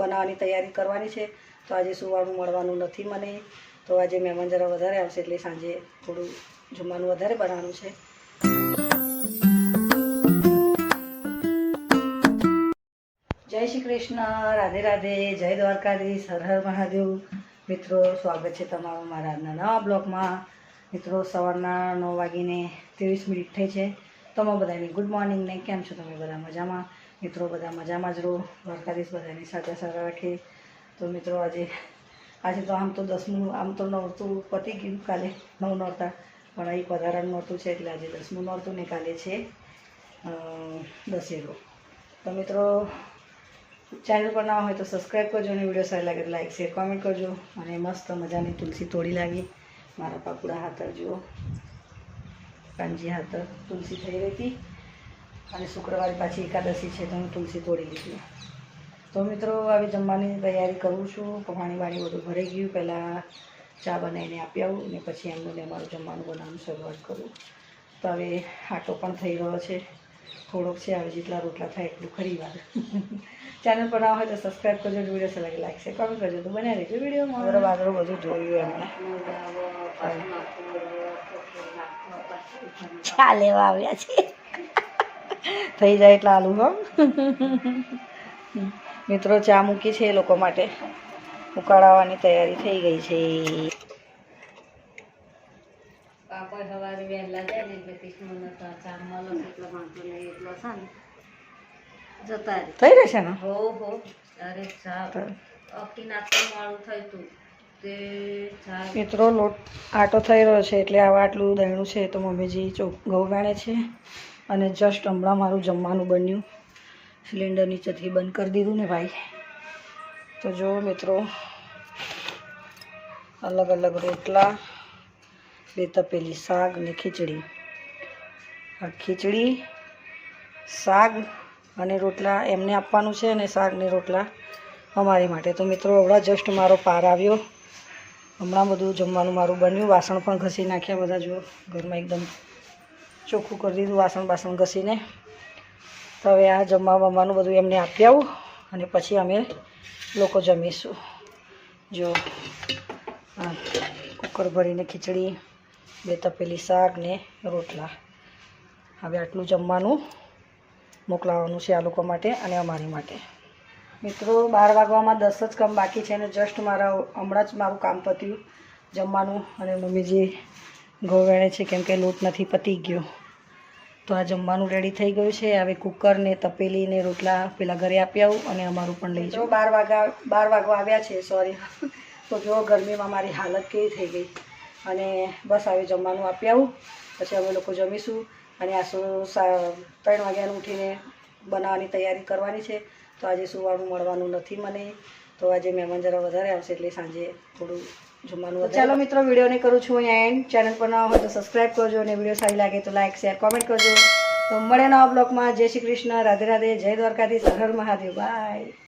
બનાવવાની તૈયારી કરવાની છે. તો આજે સુવાનું મળવાનું નથી મને, તો આજે મહેમાન જરા વધારે આવશે એટલે સાંજે થોડું જમવાનું વધારે બનાવવાનું છે. જય શ્રી કૃષ્ણ, રાધે રાધે, જય દ્વારકાધીશ, હર હર મહાદેવ. મિત્રો, સ્વાગત છે તમારું મારા આજના નવા બ્લોગમાં. મિત્રો, સવારના 9:23 થઈ છે. તમે બધાની ગુડ મોર્નિંગ ને કેમ છો? તમે બધા મજામાં? મિત્રો, બધા મજામાં જ રહો, દ્વારકાધીશ બધાની સાથે સારા રાખે. તો મિત્રો, આજે તો આમ તો 10મું, આમ તો નોરતું પતી ગયું, કાલે 9 નોરતા, પણ અહીં પધારણ નોરતું છે એટલે આજે 10મું નોરતું ને કાલે છે દશેરો. તો મિત્રો, ચેનલ પર ના હોય તો સબસ્ક્રાઈબ કરજો અને વિડીયો સારી લાગે તો લાઈક શેર કોમેન્ટ કરજો. અને મસ્ત મજાની તુલસી તોડી લાગી. મારા પાકુડા હાથર જુઓ, કાંજી હાથર તુલસી થઈ રહી હતી. અને શુક્રવારે પાછી એકાદશી છે તો હું તુલસી તોડી લીધી. તો મિત્રો, હવે જમવાની તૈયારી કરું છું. પાણી વાણી બધું ભરાઈ ગયું. પહેલાં ચા બનાવીને આપી આવું અને પછી એમનું અમારું જમવાનું બનાવવાનું શરૂઆત કરું. તો હવે આટો પણ થઈ રહ્યો છે, થોડોક છે, હવે જેટલા રોટલા થાય એટલું ખરી વાર. ચેનલ પર ના હોય તો સબસ્ક્રાઈબ કરજો, વિડીયો સારા લાગે લાઈક શેર કોમેન્ટ કરજો. તો બન્યા રહેજો વિડીયોમાં. બરાબર, આગળ બધું જોયું એમને ચા લેવા આવ્યા છે. થઈ જાય એટલે આલુ હો. મિત્રો, ચા મૂકી છે એ લોકો માટે, ઉકાળવાની તૈયારી થઈ ગઈ છે. સવારે વહેલા જાય ને એટલે કૃષ્ણ ચા મળો એટલો વાંધો નહીં, એટલો છે ને જતા રહે. થઈ રહેશે ને? હો અરે ચા અકી નાખતું મોડું થયું હતું તે ચા. મિત્રો, લોટ આટો થઈ રહ્યો છે એટલે આવા આટલું દહીણું છે તો મમ્મીજી ઘઉં વેણે છે. અને જસ્ટ હમણાં મારું જમવાનું બન્યું. સિલિન્ડર નીચેથી બંધ કરી દીધું ને ભાઈ. તો જો મિત્રો, અલગ અલગ રોટલા, 2 તપેલી શાક ને ખીચડી. આ ખીચડી, શાક અને રોટલા એમને આપવાનું છે અને શાક ને રોટલા અમારી માટે. તો મિત્રો, હમણાં જસ્ટ મારો પાર આવ્યો. હમણાં બધું જમવાનું મારું બન્યું. વાસણ પણ ઘસી નાખ્યા બધા. જો ઘરમાં એકદમ ચોખ્ખું કરી દીધું વાસણ ઘસીને. તો હવે આ જમવાનું બધું એમને આપી આવું અને પછી અમે લોકો જમીશું. જો આ કુકર ભરીને ખીચડી, 2 તપેલી શાક ને રોટલા. હવે આટલું જમવાનું મોકલાવાનું છે આ લોકો માટે અને અમારી માટે. મિત્રો, 12 વાગવામાં 10 જ કામ બાકી છે અને જસ્ટ હમણાં જ મારું કામ પત્યું જમવાનું. અને મમ્મીજી ઘઉં વેણે છે કેમ કે લોટ નથી પતી ગયો. તો આ જમવાનું રેડી થઈ ગયું છે. હવે કુકર ને તપેલી ને રોટલા પેલા ઘરે આપી આવું અને અમારું પણ લઈ જાઉં. 12 વાગવા આવ્યા છે, સોરી. તો જો ગરમીમાં મારી હાલત કેવી થઈ ગઈ. અને બસ હવે જમવાનું આપી આવું પછી અમે લોકો જમીશું. અને આ 3 વાગ્યાનું ઉઠીને બનાવવાની તૈયારી કરવાની છે. તો આજે સુવાનું મળવાનું નથી મને, તો આજે મહેમાન જરા વધારે આવશે એટલે સાંજે થોડું જમવાનું વધારે. ચાલો મિત્રો, વિડીયોને કરું છું અહીંયા એન્ડ. ચેનલ પર ના હોય તો સબસ્ક્રાઈબ કરજો અને વિડીયો સારી લાગે તો લાઈક શેર કોમેન્ટ કરજો. તો મળે નવા બ્લોગમાં. જય શ્રી કૃષ્ણ, રાધે રાધે, જય દ્વારકાધીશ, હર હર મહાદેવ. બાય.